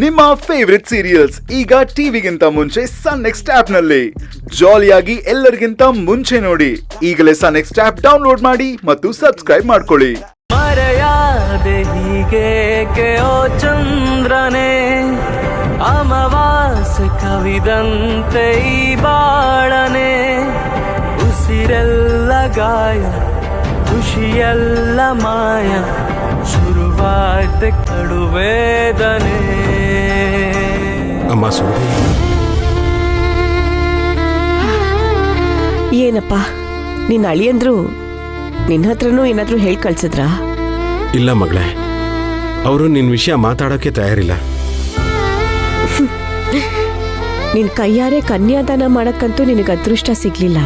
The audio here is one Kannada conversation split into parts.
ನಿಮ್ಮ ಫೇವರಿಟ್ ಸೀರಿಯಲ್ಸ್ ಈಗ ಟಿವಿಗಿಂತ ಮುಂಚೆ ಸನ್ ನೆಕ್ಸ್ಟ್ ಆಪ್ ನಲ್ಲಿ ಜಾಲಿಯಾಗಿ ಎಲ್ಲರಿಗಿಂತ ಮುಂಚೆ ನೋಡಿ. ಈಗಲೇ ಸನ್ ನೆಕ್ಸ್ಟ್ ಆಪ್ ಡೌನ್ಲೋಡ್ ಮಾಡಿ ಮತ್ತು ಸಬ್ಸ್ಕ್ರೈಬ್ ಮಾಡ್ಕೊಳ್ಳಿ. ಮರೆಯಾದೆ ಹೀಗೇಕೆ ಓ ಚಂದ್ರನೇ, ಅಮವಾಸೆ ಕವಿದಂತೆ ಈ ಬಾಳನೆ, ಉಸಿರೆಲ್ಲ ಗಾಯ ಖುಷಿಯೆಲ್ಲ ಮಾಯ, ಶುರುವಾಯ್ತೆ ಕಡುವೇದನೆ. ಅಮ್ಮ ಸುರಭಿ, ಏನಪ್ಪ ನಿನ್ನ ಅಳಿಯಂದ್ರು ನಿನ್ನ ಹತ್ರನೂ ಏನಾದ್ರೂ ಹೇಳಿ ಕಳ್ಸಿದ್ರಾ? ಇಲ್ಲ ಮಗಳೇ, ಅವರು ನಿನ್ನ ವಿಷಯ ಮಾತಾಡೋಕೆ ತಯಾರಿಲ್ಲ. ನಿನ್ ಕೈಯಾರೆ ಕನ್ಯಾದಾನ ಮಾಡಕ್ಕಂತೂ ನಿನಗೆ ಅದೃಷ್ಟ ಸಿಗ್ಲಿಲ್ಲ.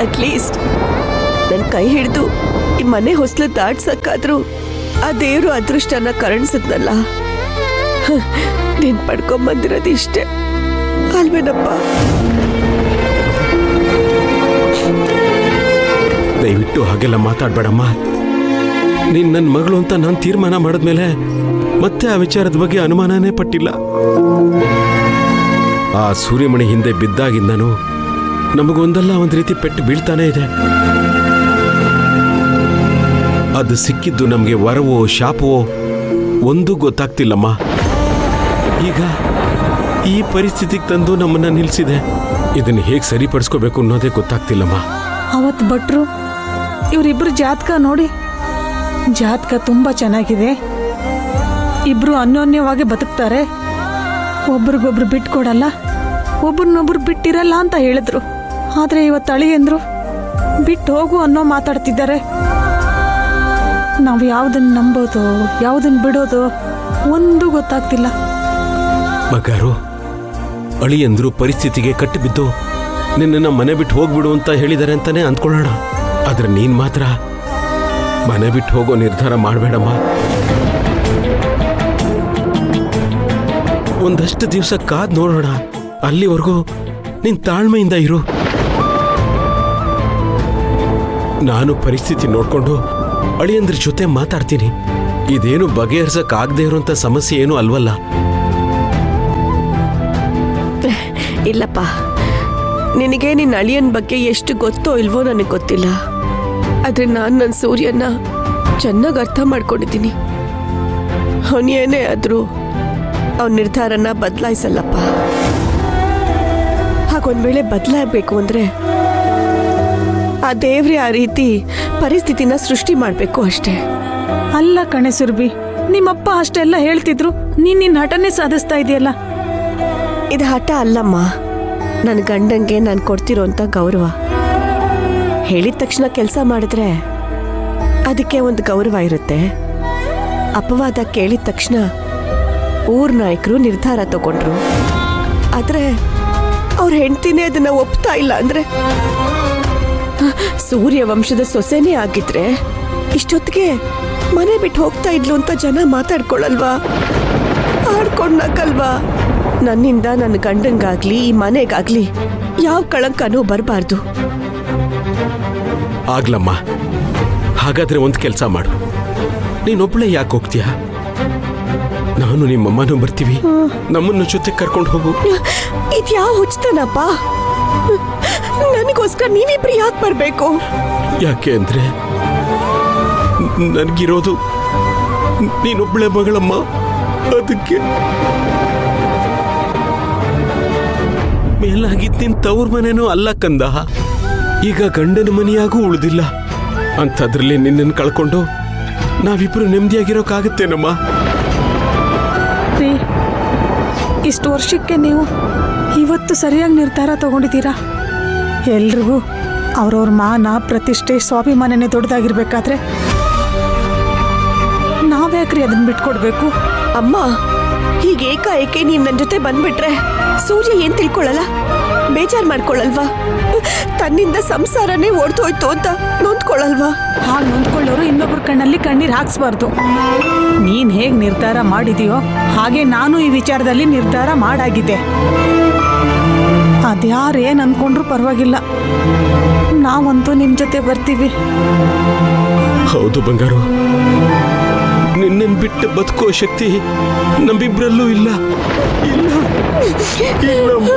ಅಟ್ಲೀಸ್ಟ್ ನನ್ನ ಕೈ ಹಿಡಿದು ಈ ಮನೆ ಹೊಸ್ಲು ದಾಟ್ಸಕ್ಕಾದ್ರೂ ಆ ದೇವ್ರು ಅದೃಷ್ಟನ ಕರುಣಿಸಿದ್ನಲ್ಲ, ನೀನ್ ಪಡ್ಕೊಂಬಂದಿರೋದು ಇಷ್ಟೇ ಅಲ್ವೇನಪ್ಪ? ದಯವಿಟ್ಟು ಹಾಗೆಲ್ಲ ಮಾತಾಡ್ಬೇಡಮ್ಮ. ನೀನ್ ನನ್ನ ಮಗಳು ಅಂತ ನಾನು ತೀರ್ಮಾನ ಮಾಡಿದ್ಮೇಲೆ ಮತ್ತೆ ಆ ವಿಚಾರದ ಬಗ್ಗೆ ಅನುಮಾನನೇ ಪಟ್ಟಿಲ್ಲ. ಆ ಸೂರ್ಯಮಣಿ ಹಿಂದೆ ಬಿದ್ದಾಗಿಂದನೂ ನಮಗೊಂದಲ್ಲ ಒಂದು ರೀತಿ ಪೆಟ್ಟು ಬೀಳ್ತಾನೆ ಇದೆ. ಅದು ಸಿಕ್ಕಿದ್ದು ನಮಗೆ ವರವೋ ಶಾಪವೋ ಒಂದೂ ಗೊತ್ತಾಗ್ತಿಲ್ಲಮ್ಮ. ಈಗ ಈ ಪರಿಸ್ಥಿತಿಗೆ ತಂದು ನಮ್ಮನ್ನ ನಿಲ್ಸಿದೆ. ಇದನ್ನು ಹೇಗೆ ಸರಿಪಡಿಸ್ಕೋಬೇಕು ಅನ್ನೋದೇ ಗೊತ್ತಾಗ್ತಿಲ್ಲಮ್ಮ. ಅವತ್ತು ಭಟ್ರು ಇವರಿಬ್ರು ಜಾತಕ ನೋಡಿ, ಜಾತಕ ತುಂಬಾ ಚೆನ್ನಾಗಿದೆ, ಇಬ್ರು ಅನ್ಯೋನ್ಯವಾಗಿ ಬದುಕ್ತಾರೆ, ಒಬ್ರಿಗೊಬ್ರು ಬಿಟ್ಕೊಡಲ್ಲ, ಒಬ್ರನ್ನೊಬ್ರು ಬಿಟ್ಟಿರಲ್ಲ ಅಂತ ಹೇಳಿದ್ರು. ಆದ್ರೆ ಇವತ್ತು ಅಳಿಯಂದ್ರು ಬಿಟ್ಟು ಹೋಗು ಅನ್ನೋ ಮಾತಾಡ್ತಿದ್ದಾರೆ. ನಾವು ಯಾವ್ದನ್ನ ನಂಬೋದು ಯಾವ್ದನ್ನ ಬಿಡೋದು ಒಂದು ಗೊತ್ತಾಗ್ತಿಲ್ಲ. ಮಗಾರು, ಅಳಿಯಂದ್ರು ಪರಿಸ್ಥಿತಿಗೆ ಕಟ್ಟಿಬಿದ್ದು ನಿನ್ನನ್ನು ಮನೆ ಬಿಟ್ಟು ಹೋಗ್ಬಿಡು ಅಂತ ಹೇಳಿದ್ದಾರೆ ಅಂತಾನೆ ಅಂದ್ಕೊಳ್ಳೋಣ. ಆದ್ರೆ ನೀನ್ ಮಾತ್ರ ಮನೆ ಬಿಟ್ಟು ಹೋಗೋ ನಿರ್ಧಾರ ಮಾಡಬೇಡಮ್ಮ. ಒಂದಷ್ಟು ದಿವಸ ಕಾದ್ ನೋಡೋಣ. ಅಲ್ಲಿವರೆಗೂ ನೀನ್ ತಾಳ್ಮೆಯಿಂದ ಇರು. ನಾನು ಪರಿಸ್ಥಿತಿ ನೋಡ್ಕೊಂಡು ಅಳಿಯಂದ್ರ ಜೊತೆ ಮಾತಾಡ್ತೀನಿ. ಇದೇನು ಬಗೆಹರಿಸಕ್ಕಾಗದೇ ಇರುವಂತ ಸಮಸ್ಯೆ ಏನು ಅಲ್ವಲ್ಲ? ಇಲ್ಲಪ್ಪ, ನಿನಗೆ ನಿನ್ನ ಅಳಿಯನ್ ಬಗ್ಗೆ ಎಷ್ಟು ಗೊತ್ತೋ ಇಲ್ವೋ ನನಗೆ ಗೊತ್ತಿಲ್ಲ. ಆದ್ರೆ ನಾನು ನನ್ನ ಸೂರ್ಯನ ಚೆನ್ನಾಗಿ ಅರ್ಥ ಮಾಡ್ಕೊಂಡಿದ್ದೀನಿ. ಅವನೇನೇ ಆದ್ರೂ ಅವನ ನಿರ್ಧಾರನ ಬದಲಾಯಿಸಲ್ಲಪ್ಪ. ಹಾಗೊಂದ್ ವೇಳೆ ಬದಲಾಗಬೇಕು ಅಂದ್ರೆ ಆ ದೇವ್ರೆ ಆ ರೀತಿ ಪರಿಸ್ಥಿತಿನ ಸೃಷ್ಟಿ ಮಾಡ್ಬೇಕು ಅಷ್ಟೇ. ಅಲ್ಲ ಕಣೆ ಸುರ್ಬಿ, ನಿಮ್ಮಪ್ಪ ಅಷ್ಟೆಲ್ಲ ಹೇಳ್ತಿದ್ರು, ನೀನ್ ನಿನ್ನ ಹಠನೇ ಸಾಧಿಸ್ತಾ ಇದೆಯಲ್ಲ. ಇದು ಹಠ ಅಲ್ಲಮ್ಮ, ನನ್ನ ಗಂಡಂಗೆ ನಾನು ಕೊಡ್ತಿರೋಂಥ ಗೌರವ. ಹೇಳಿದ ತಕ್ಷಣ ಕೆಲಸ ಮಾಡಿದ್ರೆ ಅದಕ್ಕೆ ಒಂದು ಗೌರವ ಇರುತ್ತೆ. ಅಪವಾದ ಕೇಳಿದ ತಕ್ಷಣ ಊರ್ ನಾಯಕರು ನಿರ್ಧಾರ ತಗೊಂಡ್ರು. ಆದ್ರೆ ಅವ್ರ ಹೆಂಡ್ತಿನೇ ಅದನ್ನ ಒಪ್ತಾ ಇಲ್ಲ ಅಂದ್ರೆ, ಸೂರ್ಯ ವಂಶದ ಸೊಸೆನೇ ಆಗಿದ್ರೆ ಇಷ್ಟೊತ್ತಿಗೆ ಮನೆ ಬಿಟ್ಟು ಹೋಗ್ತಾ ಇದ್ಲು ಅಂತ ಜನ ಮಾತಾಡ್ಕೊಳ್ಳಲ್ವಾ? ಆಡ್ಕೊಂಡ್ ನಕಲ್ವಾ? ನನ್ನಿಂದ ನನ್ನ ಗಂಡಂಗಾಗ್ಲಿ ಈ ಮನೆಗಾಗ್ಲಿ ಯಾವ ಕಳಂಕನೂ ಬರಬಾರ್ದು. ಆಗ್ಲಮ್ಮ, ಹಾಗಾದ್ರೆ ಒಂದು ಕೆಲಸ ಮಾಡು. ನೀನೊಬ್ಳೆ ಯಾಕೆ ಹೋಗ್ತೀಯಾ? ನಾನು ನಿಮ್ಮಮ್ಮನೂ ಬರ್ತೀವಿ, ನಮ್ಮನ್ನು ಜೊತೆ ಕರ್ಕೊಂಡು ಹೋಗು. ಇದ್ಯಾವ ಹುಚ್ಚತನಪ್ಪ? ನನಗೋಸ್ಕರ ನೀವಿಬ್ರು ಯಾಕೆ ಬರ್ಬೇಕು? ಯಾಕೆ ಅಂದ್ರೆ ನನ್ಗಿರೋದು ನೀನೊಬ್ಳೆ ಮಗಳಮ್ಮ, ಅದಕ್ಕೆ. ಮೇಲಾಗಿದ್ದ ನಿನ್ ತವ್ರ ಮನೇನೂ ಅಲ್ಲ ಕಂದ, ಈಗ ಗಂಡನ ಮನೆಯಾಗೂ ಉಳಿದಿಲ್ಲ. ಅಂಥದ್ರಲ್ಲಿ ನಿನ್ನನ್ನು ಕಳ್ಕೊಂಡು ನಾವಿಬ್ರು ನೆಮ್ಮದಿಯಾಗಿರೋಕ್ಕಾಗತ್ತೇನಮ್ಮ? ಇಷ್ಟು ವರ್ಷಕ್ಕೆ ನೀವು ಇವತ್ತು ಸರಿಯಾಗಿ ನಿರ್ಧಾರ ತಗೊಂಡಿದ್ದೀರಾ. ಎಲ್ರಿಗೂ ಅವ್ರವ್ರ ಮಾನ ಪ್ರತಿಷ್ಠೆ ಸ್ವಾಭಿಮಾನನೇ ದೊಡ್ಡದಾಗಿರ್ಬೇಕಾದ್ರೆ ನಾವ್ಯಾಕ್ರಿ ಅದನ್ನ ಬಿಟ್ಕೊಡ್ಬೇಕು? ಅಮ್ಮ, ಹೀಗೆ ಏಕಾಏಕಿ ನೀವ್ ನನ್ನ ಜೊತೆ ಬಂದ್ಬಿಟ್ರೆ ಸೂರ್ಯ ಏನ್ ತಿಳ್ಕೊಳ್ಳಲ್ಲ? ಬೇಜಾರ್ ಮಾಡ್ಕೊಳ್ಳಲ್ವಾ? ತನ್ನಿಂದ ಸಂಸಾರನೇ ಓಡ್ತೋಯ್ತು ಅಂತ ನೊಂದ್ಕೊಳ್ಳಲ್ವಾ? ಹಾಗೆ ನೊಂದ್ಕೊಳ್ಳೋರು ಇನ್ನೊಬ್ರ ಕಣ್ಣಲ್ಲಿ ಕಣ್ಣೀರ್ ಹಾಕ್ಸ್ಬಾರ್ದು. ನೀನ್ ಹೇಗ್ ನಿರ್ಧಾರ ಮಾಡಿದೀಯೋ ಹಾಗೆ ನಾನು ಈ ವಿಚಾರದಲ್ಲಿ ನಿರ್ಧಾರ ಮಾಡಾಗಿದೆ. ಅದ್ಯಾರೇನ್ ಅನ್ಕೊಂಡ್ರು ಪರವಾಗಿಲ್ಲ, ನಾವಂತೂ ನಿಮ್ ಜೊತೆ ಬರ್ತೀವಿ. ಹೌದು ಬಂಗಾರು, ನಿನ್ನನ್ನು ಬಿಟ್ಟು ಬದುಕೋ ಶಕ್ತಿ ನಮ್ಮಿಬ್ರಲ್ಲೂ ಇಲ್ಲ ಇಲ್ಲ ಇಲ್ಲಮ್ಮ